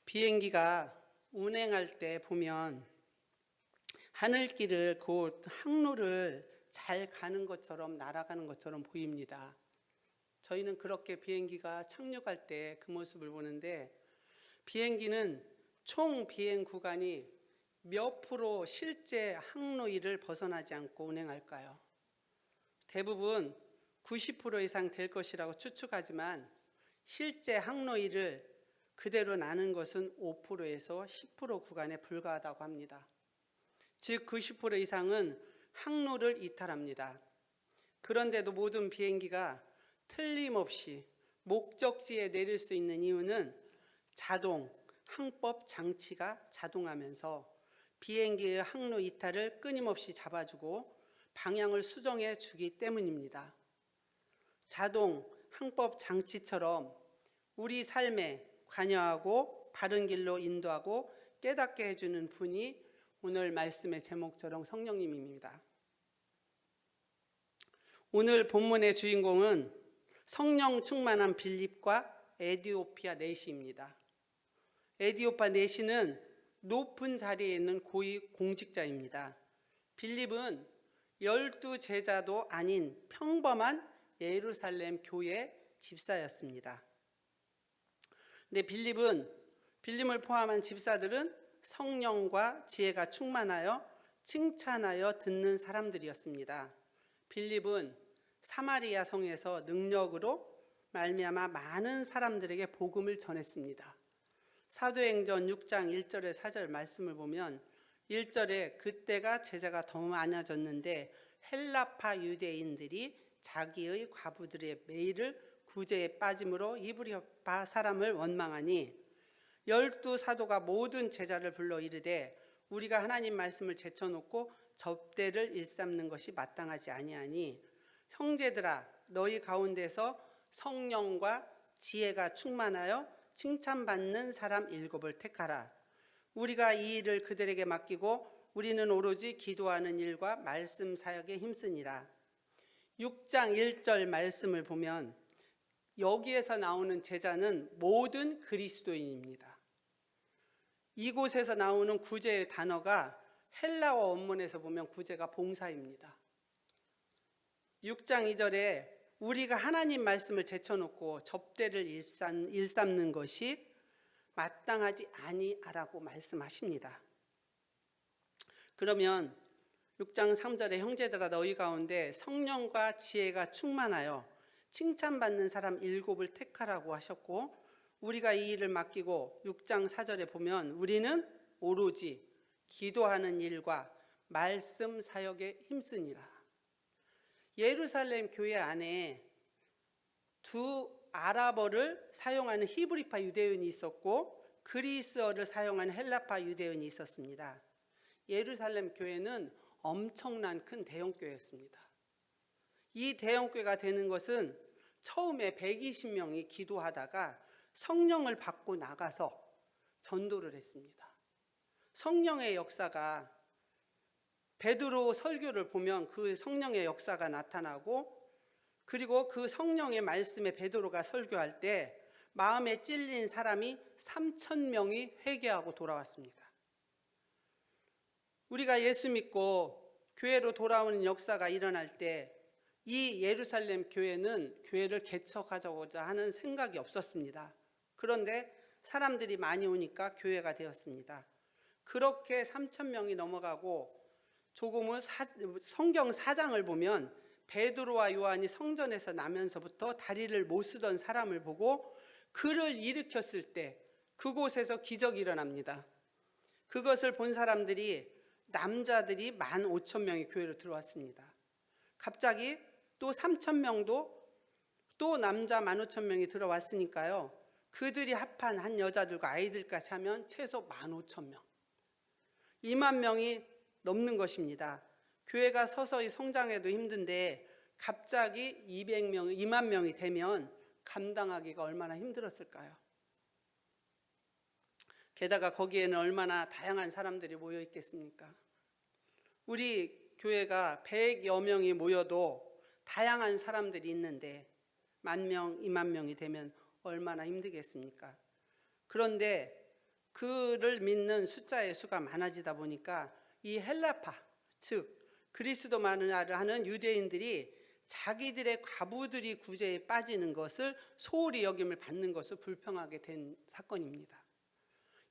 비행기가 운행할 때 보면 하늘길을 곧 항로를 잘 가는 것처럼 날아가는 것처럼 보입니다. 저희는 그렇게 비행기가 착륙할 때 그 모습을 보는데, 비행기는 총 비행 구간이 몇 프로 실제 항로위를 벗어나지 않고 운행할까요? 대부분 90% 이상 될 것이라고 추측하지만 실제 항로위를 그대로 나는 것은 5%에서 10% 구간에 불과하다고 합니다. 즉 90% 이상은 항로를 이탈합니다. 그런데도 모든 비행기가 틀림없이 목적지에 내릴 수 있는 이유는 자동 항법 장치가 작동하면서 비행기의 항로 이탈을 끊임없이 잡아주고 방향을 수정해 주기 때문입니다. 자동 항법 장치처럼 우리 삶에 관여하고 바른 길로 인도하고 깨닫게 해주는 분이 오늘 말씀의 제목처럼 성령님입니다. 오늘 본문의 주인공은 성령 충만한 빌립과 에디오피아 내시입니다. 에디오피아 내시는 높은 자리에 있는 고위 공직자입니다. 빌립은 12제자도 아닌 평범한 예루살렘 교회 집사였습니다. 근데 빌립을 포함한 집사들은 성령과 지혜가 충만하여 칭찬하여 듣는 사람들이었습니다. 빌립은 사마리아 성에서 능력으로 말미암아 많은 사람들에게 복음을 전했습니다. 사도행전 6장 1절에 4절 말씀을 보면 1절에 그때가 제자가 더 많아졌는데 헬라파 유대인들이 자기의 과부들의 매일을 구제에 빠짐으로 이브리파 사람을 원망하니 12사도가 모든 제자를 불러 이르되 우리가 하나님 말씀을 제쳐놓고 접대를 일삼는 것이 마땅하지 아니하니 형제들아 너희 가운데서 성령과 지혜가 충만하여 칭찬받는 사람 7을 택하라. 우리가 이 일을 그들에게 맡기고 우리는 오로지 기도하는 일과 말씀 사역에 힘쓰니라. 6장 1절 말씀을 보면 여기에서 나오는 제자는 모든 그리스도인입니다. 이곳에서 나오는 구제의 단어가 헬라어 원문에서 보면 구제가 봉사입니다. 6장 2절에 우리가 하나님 말씀을 제쳐놓고 접대를 일삼는 것이 마땅하지 아니하라고 말씀하십니다. 그러면 6장 3절에 형제들아 너희 가운데 성령과 지혜가 충만하여 칭찬받는 사람 7을 택하라고 하셨고 우리가 이 일을 맡기고 6장 4절에 보면 우리는 오로지 기도하는 일과 말씀 사역에 힘쓰니라. 예루살렘 교회 안에 두 아랍어를 사용하는 히브리파 유대인이 있었고 그리스어를 사용하는 헬라파 유대인이 있었습니다. 예루살렘 교회는 엄청난 큰 대형교회였습니다. 이 대형교회가 되는 것은 처음에 120명이 기도하다가 성령을 받고 나가서 전도를 했습니다. 성령의 역사가 베드로 설교를 보면 그 성령의 역사가 나타나고 그리고 그 성령의 말씀에 베드로가 설교할 때 마음에 찔린 사람이 3,000명이 회개하고 돌아왔습니다. 우리가 예수 믿고 교회로 돌아오는 역사가 일어날 때 이 예루살렘 교회는 교회를 개척하자고자 하는 생각이 없었습니다. 그런데 사람들이 많이 오니까 교회가 되었습니다. 그렇게 3,000명이 넘어가고 조금은 성경 4장을 보면 베드로와 요한이 성전에서 나면서부터 다리를 못 쓰던 사람을 보고 그를 일으켰을 때 그곳에서 기적이 일어납니다. 그것을 본 사람들이 남자들이 15,000명이 교회로 들어왔습니다. 갑자기 또 3,000명도 또 남자 15,000명이 들어왔으니까요. 그들이 합한 한 여자들과 아이들까지 하면 최소 15,000명. 2만 명이 넘는 것입니다. 교회가 서서히 성장해도 힘든데 갑자기 2만 명이 되면 감당하기가 얼마나 힘들었을까요? 게다가 거기에는 얼마나 다양한 사람들이 모여 있겠습니까? 우리 교회가 100여 명이 모여도 다양한 사람들이 있는데 10,000명, 2만 명이 되면 얼마나 힘들겠습니까? 그런데 그를 믿는 숫자의 수가 많아지다 보니까 이 헬라파, 즉 그리스도만을 하는 유대인들이 자기들의 과부들이 구제에 빠지는 것을 소홀히 여김을 받는 것을 불평하게 된 사건입니다.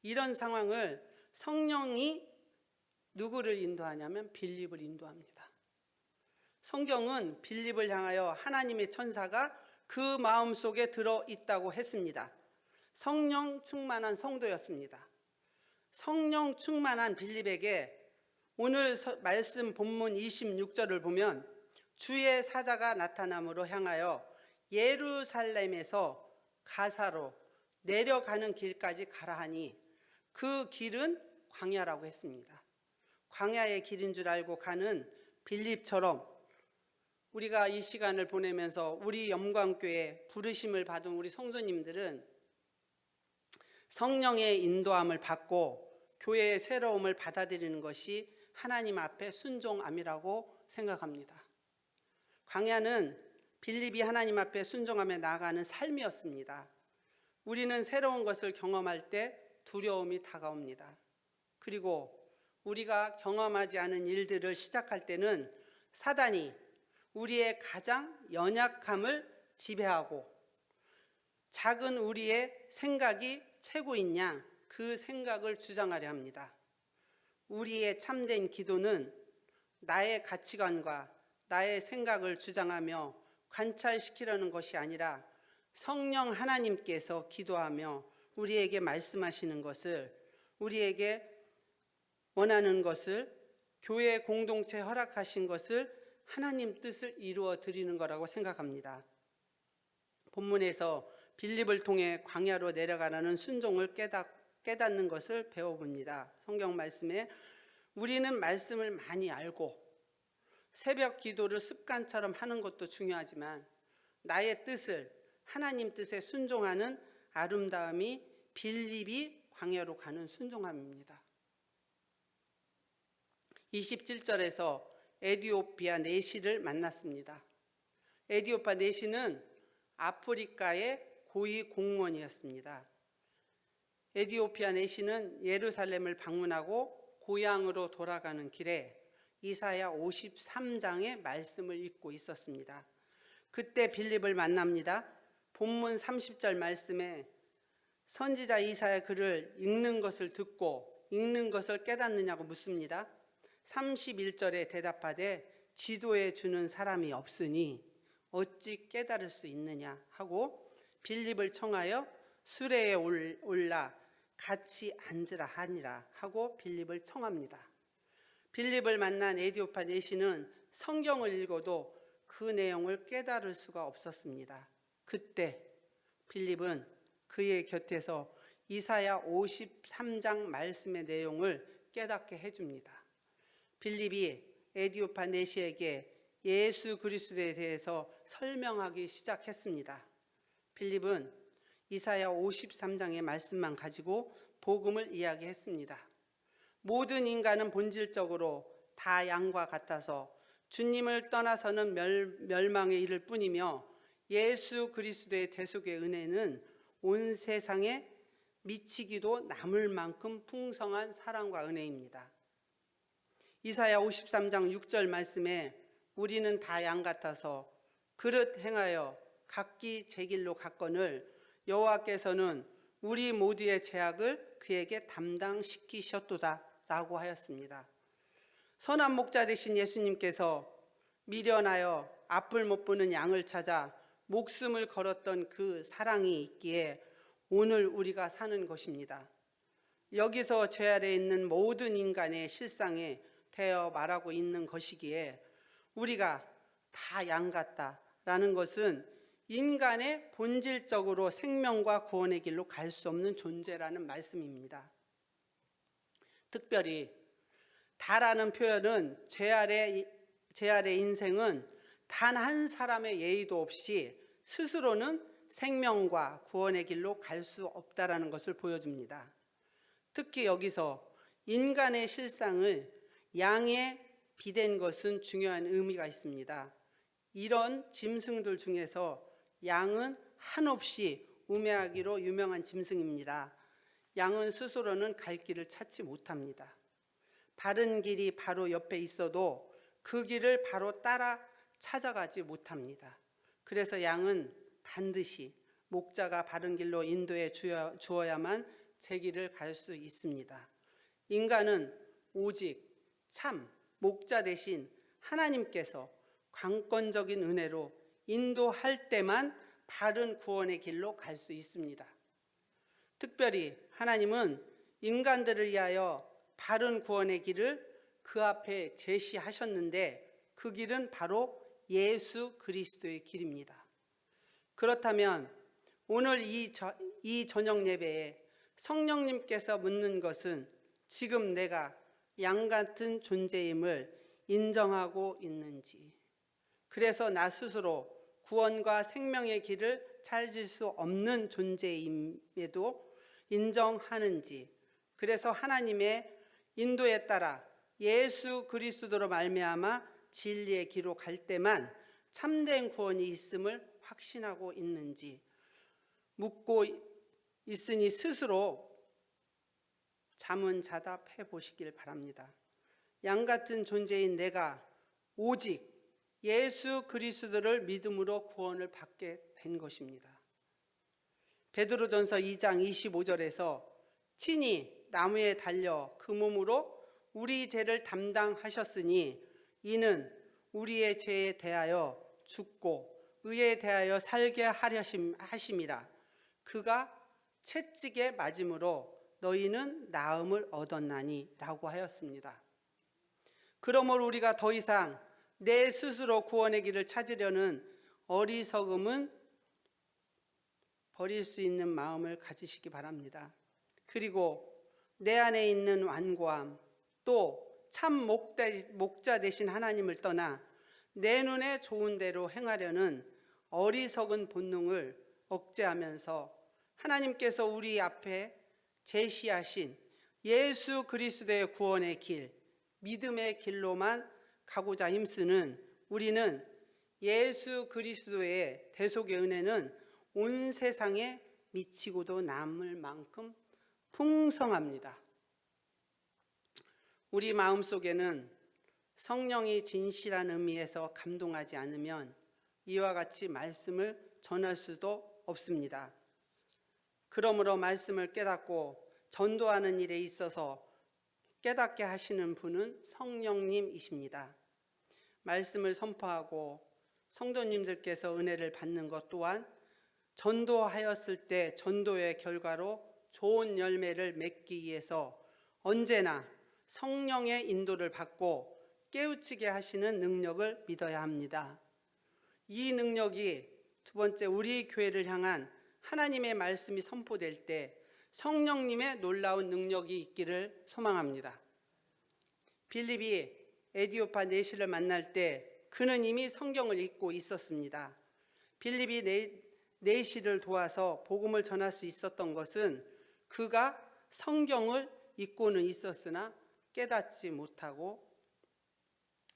이런 상황을 성령이 누구를 인도하냐면 빌립을 인도합니다. 성경은 빌립을 향하여 하나님의 천사가 그 마음속에 들어있다고 했습니다. 성령 충만한 성도였습니다. 성령 충만한 빌립에게 오늘 말씀 본문 26절을 보면 주의 사자가 나타남으로 향하여 예루살렘에서 가사로 내려가는 길까지 가라 하니 그 길은 광야라고 했습니다. 광야의 길인 줄 알고 가는 빌립처럼 우리가 이 시간을 보내면서 우리 영광교회 부르심을 받은 우리 성도님들은 성령의 인도함을 받고 교회의 새로움을 받아들이는 것이 하나님 앞에 순종함이라고 생각합니다. 광야는 빌립이 하나님 앞에 순종하며 나아가는 삶이었습니다. 우리는 새로운 것을 경험할 때 두려움이 다가옵니다. 그리고 우리가 경험하지 않은 일들을 시작할 때는 사단이 우리의 가장 연약함을 지배하고 작은 우리의 생각이 최고인 양 그 생각을 주장하려 합니다. 우리의 참된 기도는 나의 가치관과 나의 생각을 주장하며 관찰시키려는 것이 아니라 성령 하나님께서 기도하며 우리에게 말씀하시는 것을, 우리에게 원하는 것을, 교회 공동체 허락하신 것을 하나님 뜻을 이루어 드리는 거라고 생각합니다. 본문에서 빌립을 통해 광야로 내려가라는 순종을 깨닫는 것을 배워봅니다. 성경 말씀에 우리는 말씀을 많이 알고 새벽 기도를 습관처럼 하는 것도 중요하지만 나의 뜻을, 하나님 뜻에 순종하는 아름다움이 빌립이 광야로 가는 순종함입니다. 27절에서 에디오피아 내시를 만났습니다. 에디오피아 내시는 아프리카의 고위 공무원이었습니다. 에디오피아 내시는 예루살렘을 방문하고 고향으로 돌아가는 길에 이사야 53장의 말씀을 읽고 있었습니다. 그때 빌립을 만납니다. 본문 30절 말씀에 선지자 이사야 글을 읽는 것을 듣고 읽는 것을 깨닫느냐고 묻습니다. 31절에 대답하되 지도해 주는 사람이 없으니 어찌 깨달을 수 있느냐 하고 빌립을 청하여 수레에 올라 같이 앉으라 하니라 하고 빌립을 청합니다. 빌립을 만난 에디오피아 내시는 성경을 읽어도 그 내용을 깨달을 수가 없었습니다. 그때 빌립은 그의 곁에서 이사야 53장 말씀의 내용을 깨닫게 해줍니다. 빌립이 에디오피아 내시에게 예수 그리스도에 대해서 설명하기 시작했습니다. 빌립은 이사야 53장의 말씀만 가지고 복음을 이야기했습니다. 모든 인간은 본질적으로 다 양과 같아서 주님을 떠나서는 멸망에 이를 뿐이며 예수 그리스도의 대속의 은혜는 온 세상에 미치기도 남을 만큼 풍성한 사랑과 은혜입니다. 이사야 53장 6절 말씀에 우리는 다 양 같아서 그릇 행하여 각기 제 길로 갔거늘 여호와께서는 우리 모두의 죄악을 그에게 담당시키셨도다 라고 하였습니다. 선한 목자 되신 예수님께서 미련하여 앞을 못 보는 양을 찾아 목숨을 걸었던 그 사랑이 있기에 오늘 우리가 사는 것입니다. 여기서 죄 아래 있는 모든 인간의 실상에 대어 말하고 있는 것이기에 우리가 다 양 같다라는 것은 인간의 본질적으로 생명과 구원의 길로 갈 수 없는 존재라는 말씀입니다. 특별히 다라는 표현은 죄 아래 인생은 단 한 사람의 예의도 없이 스스로는 생명과 구원의 길로 갈 수 없다라는 것을 보여줍니다. 특히 여기서 인간의 실상을 양에 비댄 것은 중요한 의미가 있습니다. 이런 짐승들 중에서 양은 한없이 우매하기로 유명한 짐승입니다. 양은 스스로는 갈 길을 찾지 못합니다. 바른 길이 바로 옆에 있어도 그 길을 바로 따라 찾아가지 못합니다. 그래서 양은 반드시 목자가 바른 길로 인도해 주어야만 제 길을 갈 수 있습니다. 인간은 오직 참 목자 대신 하나님께서 강권적인 은혜로 인도할 때만 바른 구원의 길로 갈 수 있습니다. 특별히 하나님은 인간들을 위하여 바른 구원의 길을 그 앞에 제시하셨는데 그 길은 바로 예수 그리스도의 길입니다. 그렇다면 오늘 이 저녁 예배에 성령님께서 묻는 것은 지금 내가 양 같은 존재임을 인정하고 있는지, 그래서 나 스스로 구원과 생명의 길을 찾을 수 없는 존재임에도 인정하는지, 그래서 하나님의 인도에 따라 예수 그리스도로 말미암아 진리의 길로 갈 때만 참된 구원이 있음을 확신하고 있는지 묻고 있으니 스스로 자문자답해 보시길 바랍니다. 양 같은 존재인 내가 오직 예수 그리스도를 믿음으로 구원을 받게 된 것입니다. 베드로전서 2장 25절에서 친히 나무에 달려 그 몸으로 우리 죄를 담당하셨으니 이는 우리의 죄에 대하여 죽고 의에 대하여 살게 하심이라. 그가 채찍에 맞음으로 너희는 나음을 얻었나니 라고 하였습니다. 그러므로 우리가 더 이상 내 스스로 구원의 길을 찾으려는 어리석음은 버릴 수 있는 마음을 가지시기 바랍니다. 그리고 내 안에 있는 완고함, 또 참 목자 되신 하나님을 떠나 내 눈에 좋은 대로 행하려는 어리석은 본능을 억제하면서 하나님께서 우리 앞에 제시하신 예수 그리스도의 구원의 길, 믿음의 길로만 가고자 힘쓰는 우리는 예수 그리스도의 대속의 은혜는 온 세상에 미치고도 남을 만큼 풍성합니다. 우리 마음속에는 성령이 진실한 의미에서 감동하지 않으면 이와 같이 말씀을 전할 수도 없습니다. 그러므로 말씀을 깨닫고 전도하는 일에 있어서 깨닫게 하시는 분은 성령님이십니다. 말씀을 선포하고 성도님들께서 은혜를 받는 것 또한 전도하였을 때 전도의 결과로 좋은 열매를 맺기 위해서 언제나 성령의 인도를 받고 깨우치게 하시는 능력을 믿어야 합니다. 이 능력이 두 번째, 우리 교회를 향한 하나님의 말씀이 선포될 때 성령님의 놀라운 능력이 있기를 소망합니다. 빌립이 에디오파 내시를 만날 때 그는 이미 성경을 읽고 있었습니다. 빌립이 내시를 도와서 복음을 전할 수 있었던 것은 그가 성경을 읽고는 있었으나 깨닫지 못하고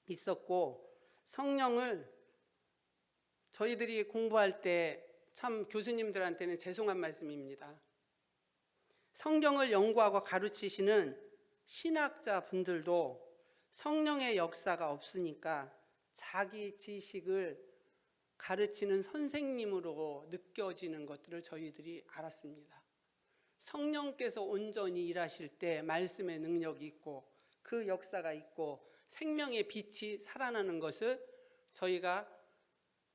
있었고, 성령을 저희들이 공부할 때 참 교수님들한테는 죄송한 말씀입니다. 성경을 연구하고 가르치시는 신학자 분들도 성령의 역사가 없으니까 자기 지식을 가르치는 선생님으로 느껴지는 것들을 저희들이 알았습니다. 성령께서 온전히 일하실 때 말씀의 능력이 있고 그 역사가 있고 생명의 빛이 살아나는 것을 저희가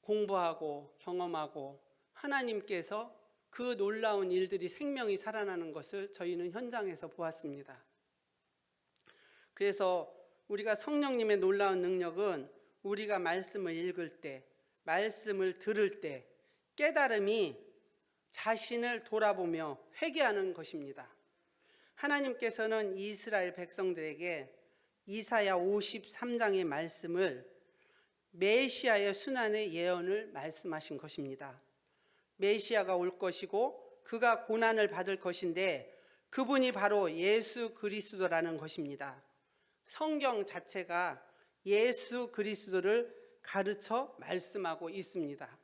공부하고 경험하고 하나님께서 그 놀라운 일들이 생명이 살아나는 것을 저희는 현장에서 보았습니다. 그래서 우리가 성령님의 놀라운 능력은 우리가 말씀을 읽을 때, 말씀을 들을 때 깨달음이 자신을 돌아보며 회개하는 것입니다. 하나님께서는 이스라엘 백성들에게 이사야 53장의 말씀을 메시아의 순환의 예언을 말씀하신 것입니다. 메시아가 올 것이고 그가 고난을 받을 것인데 그분이 바로 예수 그리스도라는 것입니다. 성경 자체가 예수 그리스도를 가르쳐 말씀하고 있습니다.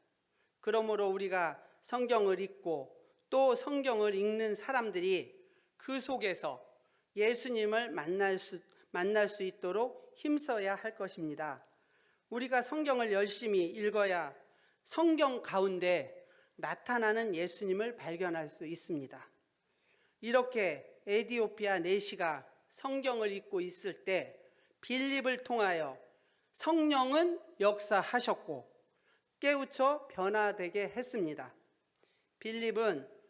그러므로 우리가 성경을 읽고 또 성경을 읽는 사람들이 그 속에서 예수님을 만날 수 있도록 힘써야 할 것입니다. 우리가 성경을 열심히 읽어야 성경 가운데 나타나는 예수님을 발견할 수 있습니다. 이렇게 에디오피아 내시가 성경을 읽고 있을 때 빌립을 통하여 성령은 역사하셨고 깨우쳐 변화되게 했습니다. 빌립은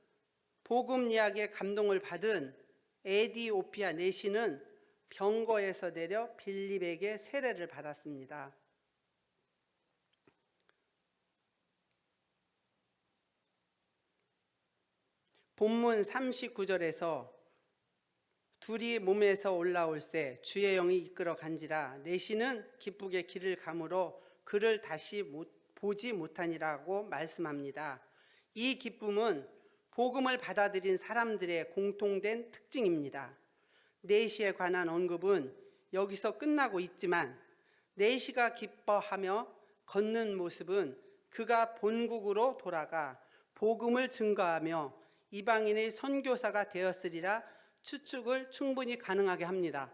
복음 이야기에 감동을 받은 에디오피아 내시는 병거에서 내려 빌립에게 세례를 받았습니다. 본문 39절에서 둘이 몸에서 올라올새 주의 영이 이끌어 간지라 내시는 기쁘게 길을 가므로 그를 다시 보지 못하니라고 말씀합니다. 이 기쁨은 복음을 받아들인 사람들의 공통된 특징입니다. 내시에 관한 언급은 여기서 끝나고 있지만 내시가 기뻐하며 걷는 모습은 그가 본국으로 돌아가 복음을 증거하며 이방인의 선교사가 되었으리라 추측을 충분히 가능하게 합니다.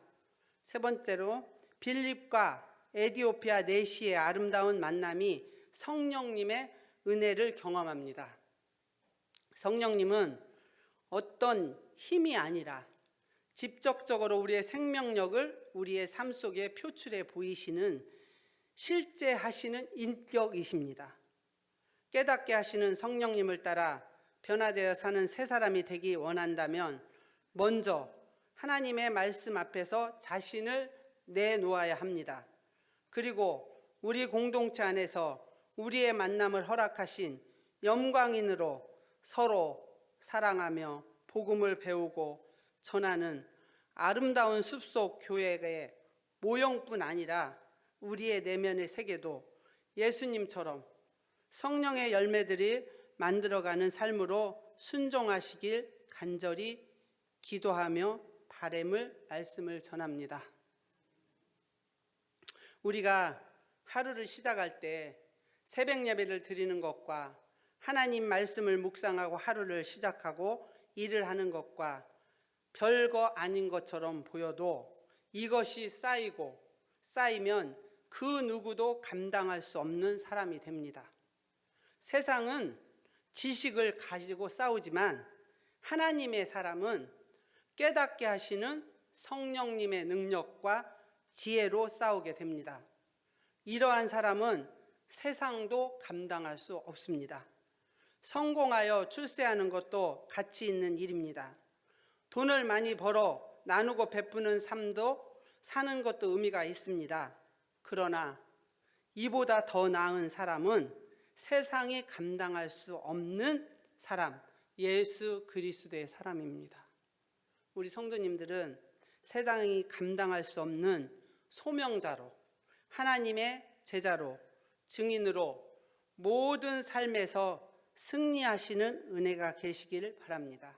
세 번째로 빌립과 에디오피아 내시의 아름다운 만남이 성령님의 은혜를 경험합니다. 성령님은 어떤 힘이 아니라 직접적으로 우리의 생명력을 우리의 삶 속에 표출해 보이시는 실제 하시는 인격이십니다. 깨닫게 하시는 성령님을 따라 변화되어 사는 새 사람이 되기 원한다면 먼저 하나님의 말씀 앞에서 자신을 내놓아야 합니다. 그리고 우리 공동체 안에서 우리의 만남을 허락하신 영광인으로 서로 사랑하며 복음을 배우고 전하는 아름다운 숲속 교회의 모형뿐 아니라 우리의 내면의 세계도 예수님처럼 성령의 열매들이 만들어가는 삶으로 순종하시길 간절히 기도하며 바람을 말씀을 전합니다. 우리가 하루를 시작할 때 새벽 예배를 드리는 것과 하나님 말씀을 묵상하고 하루를 시작하고 일을 하는 것과 별거 아닌 것처럼 보여도 이것이 쌓이면 그 누구도 감당할 수 없는 사람이 됩니다. 세상은 지식을 가지고 싸우지만 하나님의 사람은 깨닫게 하시는 성령님의 능력과 지혜로 싸우게 됩니다. 이러한 사람은 세상도 감당할 수 없습니다. 성공하여 출세하는 것도 가치 있는 일입니다. 돈을 많이 벌어 나누고 베푸는 삶도 사는 것도 의미가 있습니다. 그러나 이보다 더 나은 사람은 세상이 감당할 수 없는 사람, 예수 그리스도의 사람입니다. 우리 성도님들은 세상이 감당할 수 없는 소명자로, 하나님의 제자로, 증인으로 모든 삶에서 승리하시는 은혜가 계시기를 바랍니다.